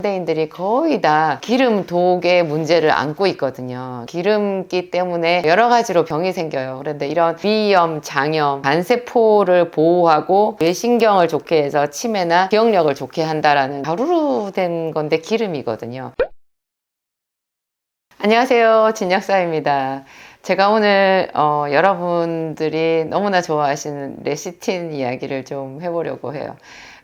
현대인들이 거의 다 기름독의 문제를 안고 있거든요. 기름기 때문에 여러 가지로 병이 생겨요. 그런데 이런 위염, 장염, 간세포를 보호하고 뇌신경을 좋게 해서 치매나 기억력을 좋게 한다라는 가루로 된 건데 기름이거든요. 안녕하세요, 진약사입니다. 제가 오늘 여러분들이 너무나 좋아하시는 레시틴 이야기를 좀 해보려고 해요.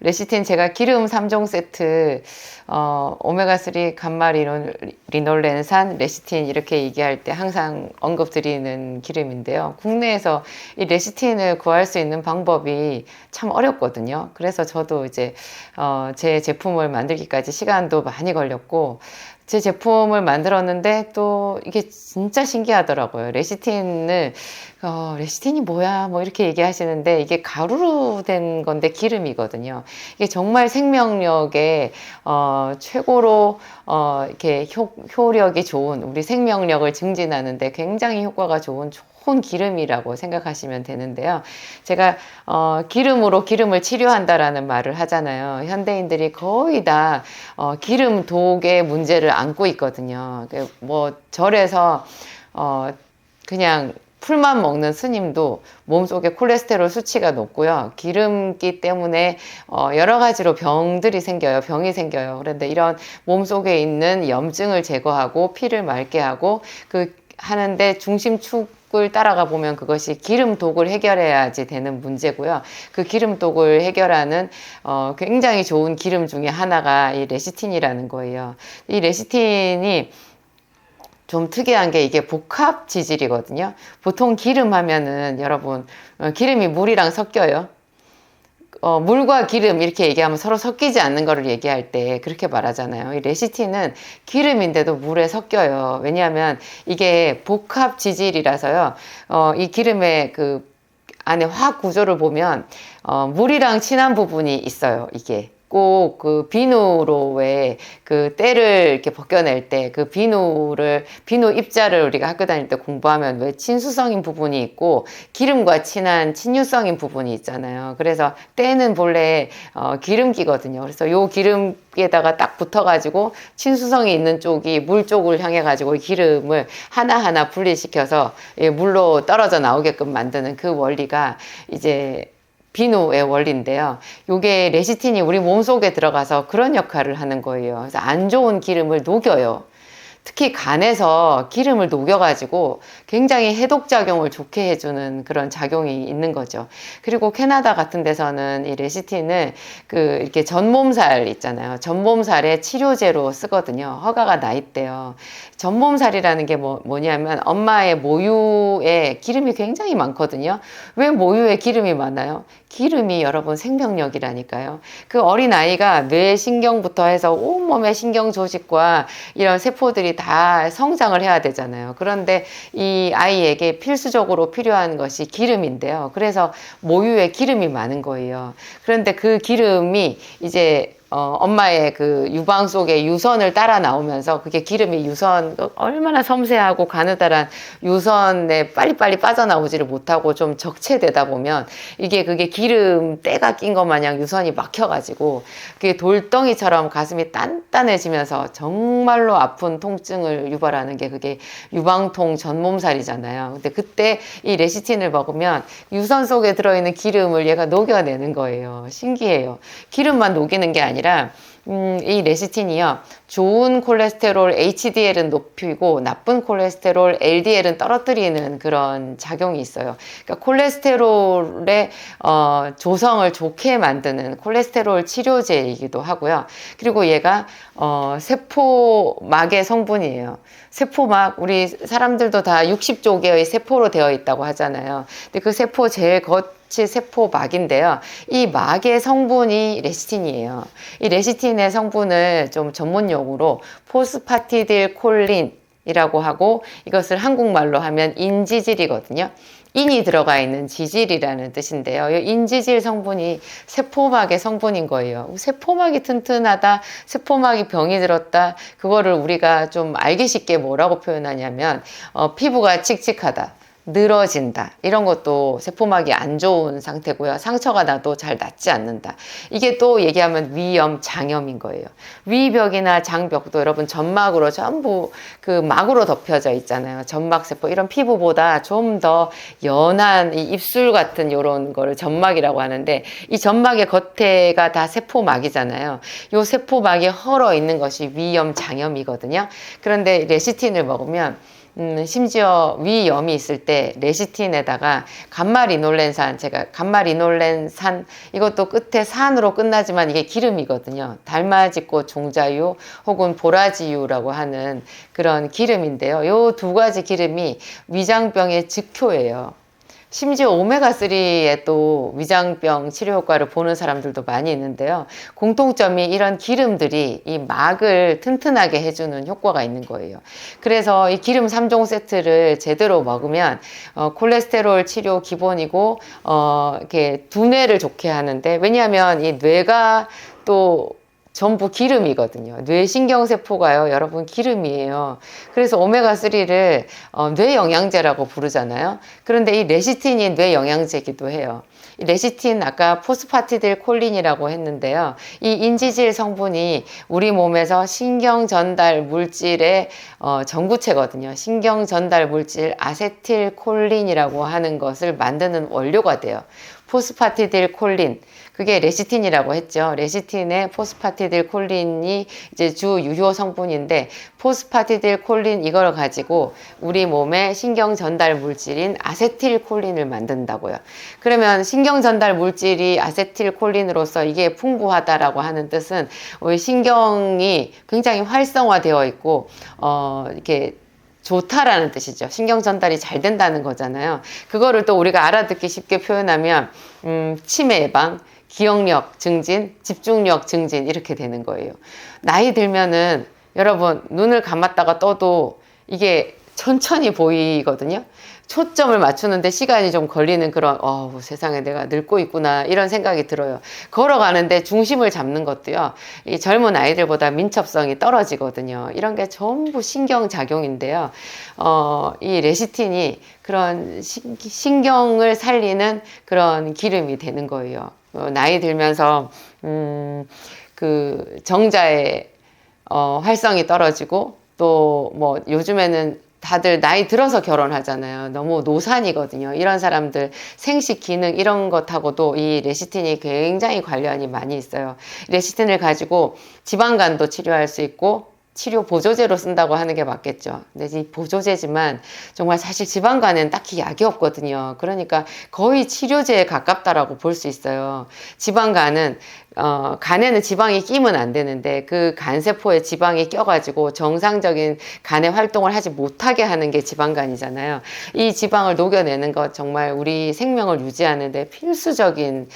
레시틴, 제가 기름 3종 세트, 오메가3 감마 리놀렌산 레시틴 이렇게 얘기할 때 항상 언급드리는 기름인데요. 국내에서 이 레시틴을 구할 수 있는 방법이 참 어렵거든요. 그래서 저도 이제 제 제품을 만들기까지 시간도 많이 걸렸고, 제 제품을 만들었는데 또 이게 진짜 신기하더라고요. 레시틴이 뭐야? 뭐 이렇게 얘기하시는데 이게 가루로 된 건데 기름이거든요. 이게 정말 생명력에 최고로 이렇게 효력이 좋은, 우리 생명력을 증진하는데 굉장히 효과가 좋은 기름이라고 생각하시면 되는데요. 제가 기름으로 기름을 치료한다라는 말을 하잖아요. 현대인들이 거의 다 기름독의 문제를 안고 있거든요. 뭐 절에서 그냥 풀만 먹는 스님도 몸속에 콜레스테롤 수치가 높고요. 기름기 때문에 여러 가지로 병들이 생겨요. 병이 생겨요. 그런데 이런 몸속에 있는 염증을 제거하고 피를 맑게 하고 하는데 중심축을 따라가 보면 그것이 기름독을 해결해야지 되는 문제고요. 그 기름독을 해결하는 굉장히 좋은 기름 중에 하나가 이 레시틴이라는 거예요. 이 레시틴이 좀 특이한 게 이게 복합 지질이거든요. 보통 기름 하면은 여러분 기름이 물이랑 섞여요. 물과 기름 이렇게 얘기하면 서로 섞이지 않는 거를 얘기할 때 그렇게 말하잖아요. 이 레시틴은 기름인데도 물에 섞여요. 왜냐하면 이게 복합 지질이라서요. 이 기름의 그 안에 화학 구조를 보면 물이랑 친한 부분이 있어요. 이게 꼭 그 비누로 왜 그 때를 이렇게 벗겨낼 때 그 비누 입자를 우리가 학교 다닐 때 공부하면 왜 친수성인 부분이 있고 기름과 친한 친유성인 부분이 있잖아요. 그래서 때는 본래 기름기거든요. 그래서 요 기름기에다가 딱 붙어가지고 친수성이 있는 쪽이 물 쪽을 향해 가지고 기름을 하나하나 분리시켜서 물로 떨어져 나오게끔 만드는 그 원리가 이제 비누의 원리인데요. 요게 레시틴이 우리 몸속에 들어가서 그런 역할을 하는 거예요. 그래서 안 좋은 기름을 녹여요. 특히 간에서 기름을 녹여가지고 굉장히 해독작용을 좋게 해주는 그런 작용이 있는 거죠. 그리고 캐나다 같은 데서는 이 레시틴을 이렇게 전몸살 있잖아요. 전몸살의 치료제로 쓰거든요. 허가가 나 있대요. 전몸살이라는 게 뭐냐면 엄마의 모유에 기름이 굉장히 많거든요. 왜 모유에 기름이 많아요? 기름이 여러분 생명력이라니까요. 그 어린 아이가 뇌신경부터 해서 온몸의 신경 조직과 이런 세포들이 다 성장을 해야 되잖아요. 그런데 이 아이에게 필수적으로 필요한 것이 기름인데요. 그래서 모유에 기름이 많은 거예요. 그런데 그 기름이 이제 엄마의 그 유방 속에 유선을 따라 나오면서 그게 기름이 얼마나 섬세하고 가느다란 유선에 빨리빨리 빠져나오지를 못하고 좀 적체되다 보면 그게 기름 때가 낀 것 마냥 유선이 막혀가지고 그게 돌덩이처럼 가슴이 단단해지면서 정말로 아픈 통증을 유발하는 게 그게 유방통 전몸살이잖아요. 근데 그때 이 레시틴을 먹으면 유선 속에 들어있는 기름을 얘가 녹여내는 거예요. 신기해요. 기름만 녹이는 게 아니라 이 레시틴이요, 좋은 콜레스테롤 HDL은 높이고 나쁜 콜레스테롤 LDL은 떨어뜨리는 그런 작용이 있어요. 그러니까 콜레스테롤의 조성을 좋게 만드는 콜레스테롤 치료제이기도 하고요. 그리고 얘가 세포막의 성분이에요. 세포막, 우리 사람들도 다 60조 개의 세포로 되어 있다고 하잖아요. 근데 그 세포 제일 세포막인데요. 이 막의 성분이 레시틴이에요. 이 레시틴의 성분을 좀 전문 용어로 포스파티딜콜린이라고 하고, 이것을 한국말로 하면 인지질이거든요. 인이 들어가 있는 지질이라는 뜻인데요. 이 인지질 성분이 세포막의 성분인 거예요. 세포막이 튼튼하다, 세포막이 병이 들었다, 그거를 우리가 좀 알기 쉽게 뭐라고 표현하냐면 피부가 칙칙하다, 늘어진다. 이런 것도 세포막이 안 좋은 상태고요. 상처가 나도 잘 낫지 않는다. 이게 또 얘기하면 위염, 장염인 거예요. 위벽이나 장벽도 여러분 점막으로 전부 그 막으로 덮여져 있잖아요. 점막세포 이런 피부보다 좀 더 연한 이 입술 같은 이런 거를 점막이라고 하는데 이 점막의 겉에가 다 세포막이잖아요. 이 세포막이 헐어 있는 것이 위염, 장염이거든요. 그런데 레시틴을 먹으면 심지어 위염이 있을 때 레시틴에다가 감마리놀렌산, 제가 감마리놀렌산 이것도 끝에 산으로 끝나지만 이게 기름이거든요. 달맞이꽃 종자유 혹은 보라지유라고 하는 그런 기름인데요. 요 두 가지 기름이 위장병의 즉효예요. 심지어 오메가3에 또 위장병 치료 효과를 보는 사람들도 많이 있는데요. 공통점이 이런 기름들이 이 막을 튼튼하게 해주는 효과가 있는 거예요. 그래서 이 기름 3종 세트를 제대로 먹으면 콜레스테롤 치료 기본이고 이렇게 두뇌를 좋게 하는데, 왜냐하면 이 뇌가 또 전부 기름이거든요. 뇌신경세포가요, 여러분 기름이에요. 그래서 오메가3를 뇌영양제라고 부르잖아요. 그런데 이 레시틴이 뇌영양제이기도 해요. 이 레시틴 아까 포스파티딜 콜린이라고 했는데요. 이 인지질 성분이 우리 몸에서 신경전달 물질의 전구체거든요. 신경전달 물질 아세틸콜린이라고 하는 것을 만드는 원료가 돼요. 포스파티딜 콜린. 그게 레시틴이라고 했죠. 레시틴의 포스파티딜 콜린이 이제 주 유효 성분인데, 포스파티딜 콜린 이걸 가지고 우리 몸의 신경 전달 물질인 아세틸콜린을 만든다고요. 그러면 신경 전달 물질이 아세틸콜린으로서 이게 풍부하다라고 하는 뜻은 우리 신경이 굉장히 활성화되어 있고 이렇게 좋다라는 뜻이죠. 신경 전달이 잘 된다는 거잖아요. 그거를 또 우리가 알아듣기 쉽게 표현하면 치매 예방, 기억력 증진, 집중력 증진 이렇게 되는 거예요. 나이 들면은 여러분 눈을 감았다가 떠도 이게 천천히 보이거든요. 초점을 맞추는데 시간이 좀 걸리는 그런 세상에 내가 늙고 있구나 이런 생각이 들어요. 걸어가는데 중심을 잡는 것도요, 이 젊은 아이들보다 민첩성이 떨어지거든요. 이런 게 전부 신경작용인데요. 이 레시틴이 그런 신경을 살리는 그런 기름이 되는 거예요. 나이 들면서 그 정자의 활성이 떨어지고, 또 뭐 요즘에는 다들 나이 들어서 결혼하잖아요. 너무 노산이거든요. 이런 사람들 생식 기능 이런 것하고도 이 레시틴이 굉장히 관련이 많이 있어요. 레시틴을 가지고 지방간도 치료할 수 있고, 치료 보조제로 쓴다고 하는 게 맞겠죠. 근데 이 보조제지만 정말 사실 지방간에는 딱히 약이 없거든요. 그러니까 거의 치료제에 가깝다라고 볼 수 있어요. 지방간은 간에는 지방이 끼면 안 되는데 그 간세포에 지방이 껴가지고 정상적인 간의 활동을 하지 못하게 하는 게 지방간이잖아요. 이 지방을 녹여내는 것 정말 우리 생명을 유지하는데 필수적인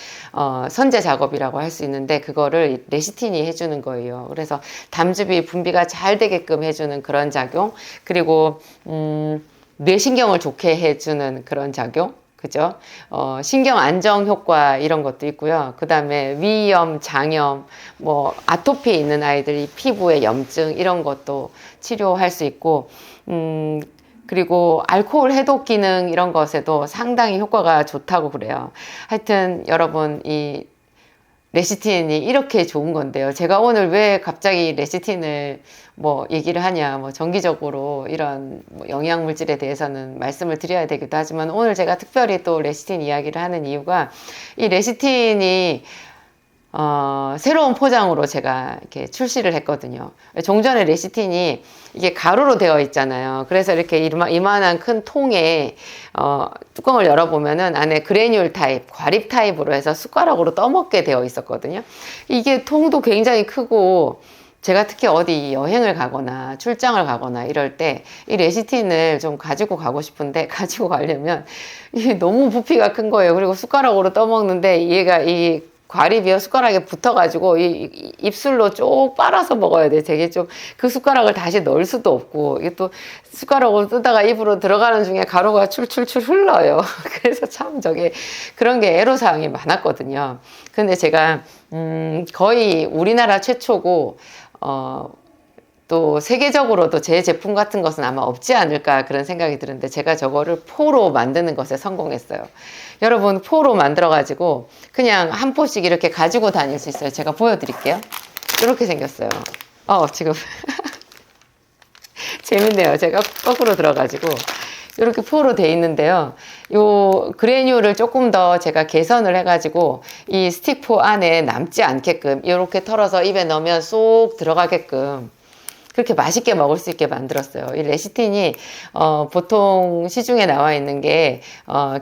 선제 작업이라고 할 수 있는데, 그거를 레시틴이 해주는 거예요. 그래서 담즙이 분비가 잘 되게끔 해주는 그런 작용, 그리고 뇌신경을 좋게 해주는 그런 작용, 그죠? 신경 안정 효과 이런 것도 있고요. 그 다음에 위염, 장염, 뭐 아토피 있는 아이들 이 피부의 염증 이런 것도 치료할 수 있고, 그리고 알코올 해독 기능 이런 것에도 상당히 효과가 좋다고 그래요. 하여튼 여러분, 이 레시틴이 이렇게 좋은 건데요. 제가 오늘 왜 갑자기 레시틴을 뭐 얘기를 하냐, 뭐 정기적으로 이런 뭐 영양물질에 대해서는 말씀을 드려야 되기도 하지만, 오늘 제가 특별히 또 레시틴 이야기를 하는 이유가, 이 레시틴이 새로운 포장으로 제가 이렇게 출시를 했거든요. 종전에 레시틴이 이게 가루로 되어 있잖아요. 그래서 이렇게 이만한 큰 통에 뚜껑을 열어보면은 안에 그래뉴얼 타입, 과립 타입으로 해서 숟가락으로 떠먹게 되어 있었거든요. 이게 통도 굉장히 크고, 제가 특히 어디 여행을 가거나 출장을 가거나 이럴 때 이 레시틴을 좀 가지고 가고 싶은데, 가지고 가려면 이게 너무 부피가 큰 거예요. 그리고 숟가락으로 떠먹는데 얘가 이 과립이요 숟가락에 붙어가지고 이 입술로 쭉 빨아서 먹어야 돼. 되게 좀 그 숟가락을 다시 넣을 수도 없고, 이게 또 숟가락으로 뜨다가 입으로 들어가는 중에 가루가 출출출 흘러요. 그래서 참 저게 그런 게 애로사항이 많았거든요. 근데 제가 거의 우리나라 최초고 또 세계적으로도 제 제품 같은 것은 아마 없지 않을까 그런 생각이 드는데 제가 저거를 포로 만드는 것에 성공했어요. 여러분 포로 만들어 가지고 그냥 한 포씩 이렇게 가지고 다닐 수 있어요. 제가 보여드릴게요. 이렇게 생겼어요. 지금 재밌네요. 제가 거꾸로 들어가지고 이렇게 포로 돼 있는데요. 요 그래뉴를 조금 더 제가 개선을 해가지고 이 스틱포 안에 남지 않게끔 이렇게 털어서 입에 넣으면 쏙 들어가게끔 그렇게 맛있게 먹을 수 있게 만들었어요. 이 레시틴이 보통 시중에 나와 있는 게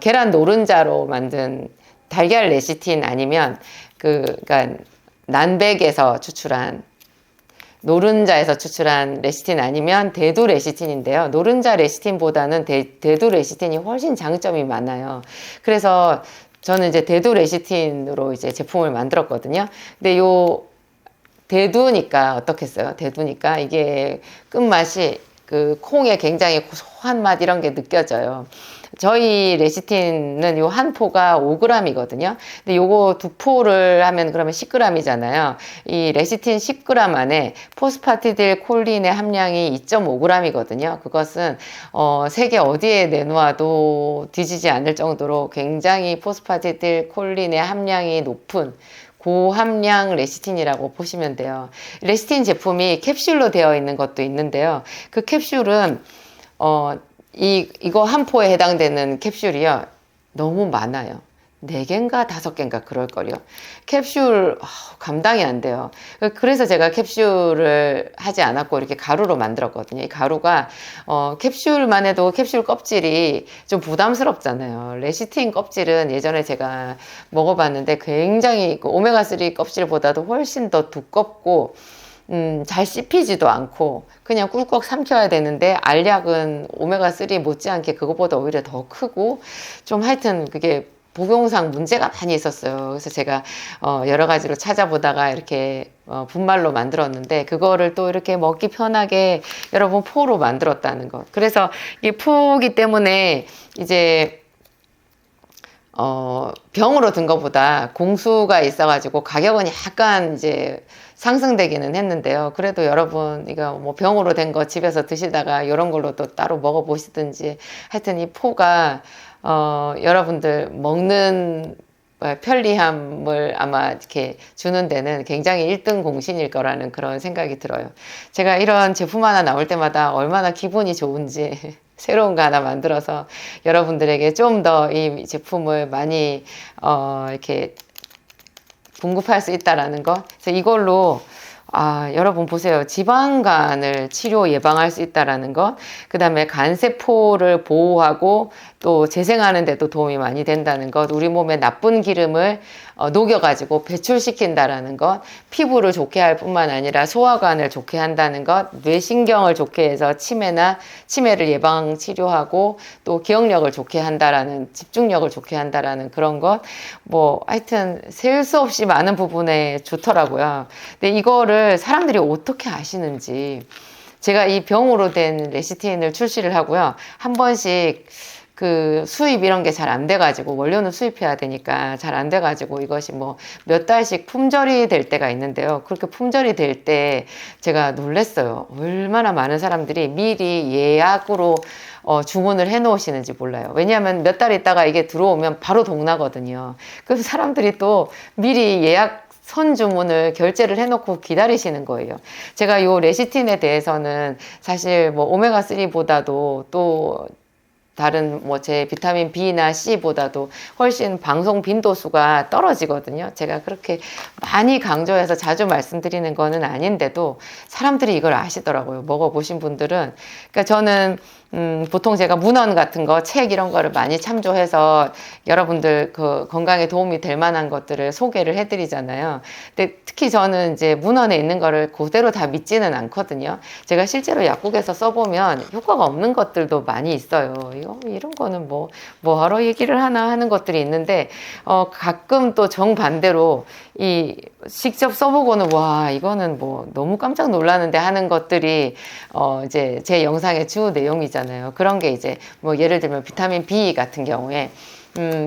계란 노른자로 만든 달걀 레시틴 아니면 그러니까 난백에서 추출한 노른자에서 추출한 레시틴 아니면 대두 레시틴인데요. 노른자 레시틴보다는 대두 레시틴이 훨씬 장점이 많아요. 그래서 저는 이제 대두 레시틴으로 이제 제품을 만들었거든요. 근데 요 대두니까 어떻겠어요? 대두니까 이게 끝맛이 그 콩에 굉장히 고소한 맛 이런 게 느껴져요. 저희 레시틴은 요 한 포가 5g이거든요. 근데 요거 두 포를 하면 그러면 10g이잖아요. 이 레시틴 10g 안에 포스파티딜 콜린의 함량이 2.5g이거든요. 그것은 세계 어디에 내놓아도 뒤지지 않을 정도로 굉장히 포스파티딜 콜린의 함량이 높은 고함량 레시틴이라고 보시면 돼요. 레시틴 제품이 캡슐로 되어 있는 것도 있는데요. 그 캡슐은 이거 한 포에 해당되는 캡슐이요. 너무 많아요. 4개인가 5개인가 그럴걸요. 캡슐 감당이 안 돼요. 그래서 제가 캡슐을 하지 않았고 이렇게 가루로 만들었거든요. 이 가루가 캡슐만 해도 캡슐 껍질이 좀 부담스럽잖아요. 레시틴 껍질은 예전에 제가 먹어봤는데 굉장히 오메가3 껍질보다도 훨씬 더 두껍고 잘 씹히지도 않고 그냥 꿀꺽 삼켜야 되는데 알약은 오메가3 못지않게 그것보다 오히려 더 크고 좀 하여튼 그게 복용상 문제가 많이 있었어요. 그래서 제가 여러 가지로 찾아보다가 이렇게 분말로 만들었는데 그거를 또 이렇게 먹기 편하게 여러분 포로 만들었다는 것. 그래서 이 포기 때문에 이제 병으로 든 것보다 공수가 있어가지고 가격은 약간 이제 상승되기는 했는데요. 그래도 여러분 이거 뭐 병으로 된 거 집에서 드시다가 이런 걸로 또 따로 먹어보시든지 하여튼 이 포가 여러분들 먹는 편리함을 아마 이렇게 주는 데는 굉장히 1등 공신일 거라는 그런 생각이 들어요. 제가 이런 제품 하나 나올 때마다 얼마나 기분이 좋은지 새로운 거 하나 만들어서 여러분들에게 좀 더 이 제품을 많이 이렇게 공급할 수 있다라는 거. 그래서 이걸로 여러분 보세요. 지방간을 치료 예방할 수 있다라는 것. 그 다음에 간세포를 보호하고 또 재생하는 데도 도움이 많이 된다는 것. 우리 몸에 나쁜 기름을 녹여가지고 배출시킨다라는 것. 피부를 좋게 할 뿐만 아니라 소화관을 좋게 한다는 것. 뇌신경을 좋게 해서 치매를 예방 치료하고 또 기억력을 좋게 한다라는, 집중력을 좋게 한다라는 그런 것. 뭐 하여튼 셀 수 없이 많은 부분에 좋더라고요. 근데 이거를 사람들이 어떻게 아시는지, 제가 이 병으로 된 레시틴을 출시를 하고요. 한 번씩 그 수입 이런 게 잘 안 돼가지고, 원료는 수입해야 되니까 잘 안 돼가지고 이것이 뭐 몇 달씩 품절이 될 때가 있는데요. 그렇게 품절이 될 때 제가 놀랐어요. 얼마나 많은 사람들이 미리 예약으로 주문을 해 놓으시는지 몰라요. 왜냐하면 몇 달 있다가 이게 들어오면 바로 동나거든요. 그럼 사람들이 또 미리 예약 선 주문을 결제를 해놓고 기다리시는 거예요. 제가 요 레시틴에 대해서는 사실 뭐 오메가3보다도 또 다른 뭐 제 비타민 B나 C보다도 훨씬 방송 빈도수가 떨어지거든요. 제가 그렇게 많이 강조해서 자주 말씀드리는 거는 아닌데도 사람들이 이걸 아시더라고요. 먹어보신 분들은. 그러니까 저는 보통 제가 문헌 같은 거, 책 이런 거를 많이 참조해서 여러분들 그 건강에 도움이 될 만한 것들을 소개를 해드리잖아요. 근데 특히 저는 이제 문헌에 있는 거를 그대로 다 믿지는 않거든요. 제가 실제로 약국에서 써보면 효과가 없는 것들도 많이 있어요. 이런 거는 뭐하러 얘기를 하나 하는 것들이 있는데, 가끔 또 정반대로 직접 써보고는 와, 이거는 뭐 너무 깜짝 놀라는데 하는 것들이, 이제 제 영상의 주 내용이잖아요. 그런 게 이제 뭐 예를 들면 비타민 B 같은 경우에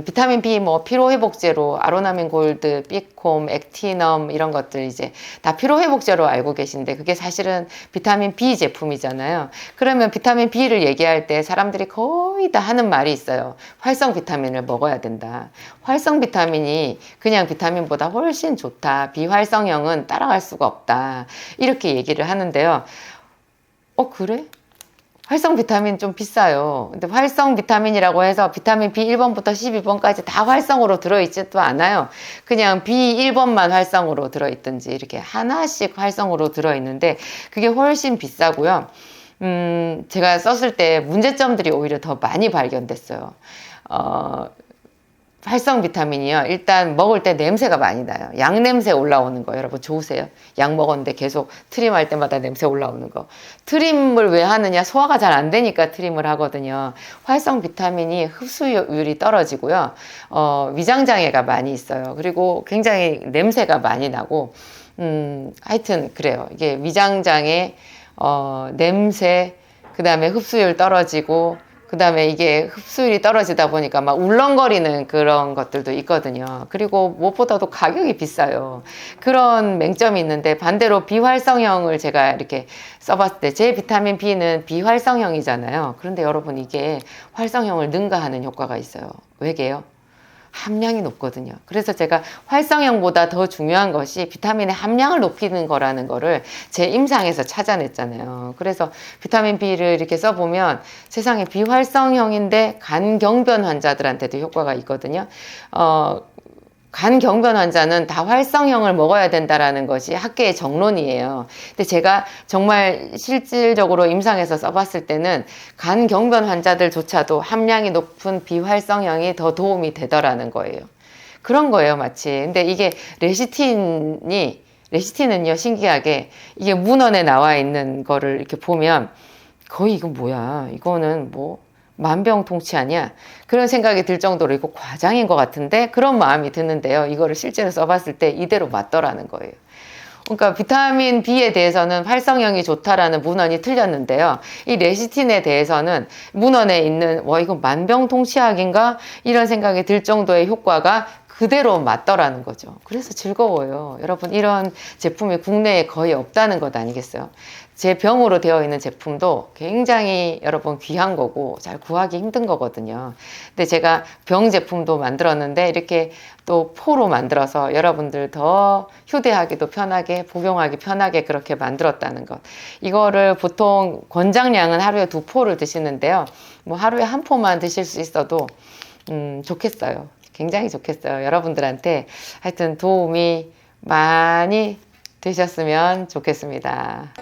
비타민 B 뭐 피로회복제로 아로나민 골드, 비콤, 액티넘 이런 것들 이제 다 피로회복제로 알고 계신데 그게 사실은 비타민 B 제품이잖아요. 그러면 비타민 B를 얘기할 때 사람들이 거의 다 하는 말이 있어요. 활성 비타민을 먹어야 된다. 활성 비타민이 그냥 비타민보다 훨씬 좋다. 비활성형은 따라갈 수가 없다. 이렇게 얘기를 하는데요. 그래? 활성 비타민 좀 비싸요. 근데 활성 비타민이라고 해서 비타민 B1번부터 12번까지 다 활성으로 들어있지도 않아요. 그냥 B1번만 활성으로 들어있든지 이렇게 하나씩 활성으로 들어있는데 그게 훨씬 비싸고요. 제가 썼을 때 문제점들이 오히려 더 많이 발견됐어요. 활성 비타민이요. 일단 먹을 때 냄새가 많이 나요. 약 냄새 올라오는 거 여러분 좋으세요? 약 먹었는데 계속 트림할 때마다 냄새 올라오는 거. 트림을 왜 하느냐? 소화가 잘 안 되니까 트림을 하거든요. 활성 비타민이 흡수율이 떨어지고요. 위장장애가 많이 있어요. 그리고 굉장히 냄새가 많이 나고 하여튼 그래요. 이게 위장장애, 냄새, 그 다음에 흡수율 떨어지고 그 다음에 이게 흡수율이 떨어지다 보니까 막 울렁거리는 그런 것들도 있거든요. 그리고 무엇보다도 가격이 비싸요. 그런 맹점이 있는데 반대로 비활성형을 제가 이렇게 써봤을 때 제 비타민 B는 비활성형이잖아요. 그런데 여러분 이게 활성형을 능가하는 효과가 있어요. 왜게요? 함량이 높거든요. 그래서 제가 활성형보다 더 중요한 것이 비타민의 함량을 높이는 거라는 거를 제 임상에서 찾아냈잖아요. 그래서 비타민 B를 이렇게 써보면 세상에 비활성형인데 간경변 환자들한테도 효과가 있거든요. 간경변 환자는 다 활성형을 먹어야 된다라는 것이 학계의 정론이에요. 근데 제가 정말 실질적으로 임상에서 써봤을 때는 간경변 환자들조차도 함량이 높은 비활성형이 더 도움이 되더라는 거예요. 그런 거예요, 마치. 근데 이게 레시틴은요, 신기하게 이게 문헌에 나와 있는 거를 이렇게 보면 거의 이거 뭐야? 이거는 뭐 만병통치 아니야? 그런 생각이 들 정도로 이거 과장인 것 같은데 그런 마음이 드는데요. 이거를 실제로 써봤을 때 이대로 맞더라는 거예요. 그러니까 비타민 B에 대해서는 활성형이 좋다라는 문헌이 틀렸는데요. 이 레시틴에 대해서는 문헌에 있는 이거 만병통치약인가? 이런 생각이 들 정도의 효과가 그대로 맞더라는 거죠. 그래서 즐거워요. 여러분 이런 제품이 국내에 거의 없다는 것 아니겠어요? 제 병으로 되어 있는 제품도 굉장히 여러분 귀한 거고 잘 구하기 힘든 거거든요. 근데 제가 병 제품도 만들었는데 이렇게 또 포로 만들어서 여러분들 더 휴대하기도 편하게 복용하기 편하게 그렇게 만들었다는 것. 이거를 보통 권장량은 하루에 2포를 드시는데요. 뭐 하루에 1포만 드실 수 있어도 좋겠어요. 굉장히 좋겠어요. 여러분들한테 하여튼 도움이 많이 되셨으면 좋겠습니다.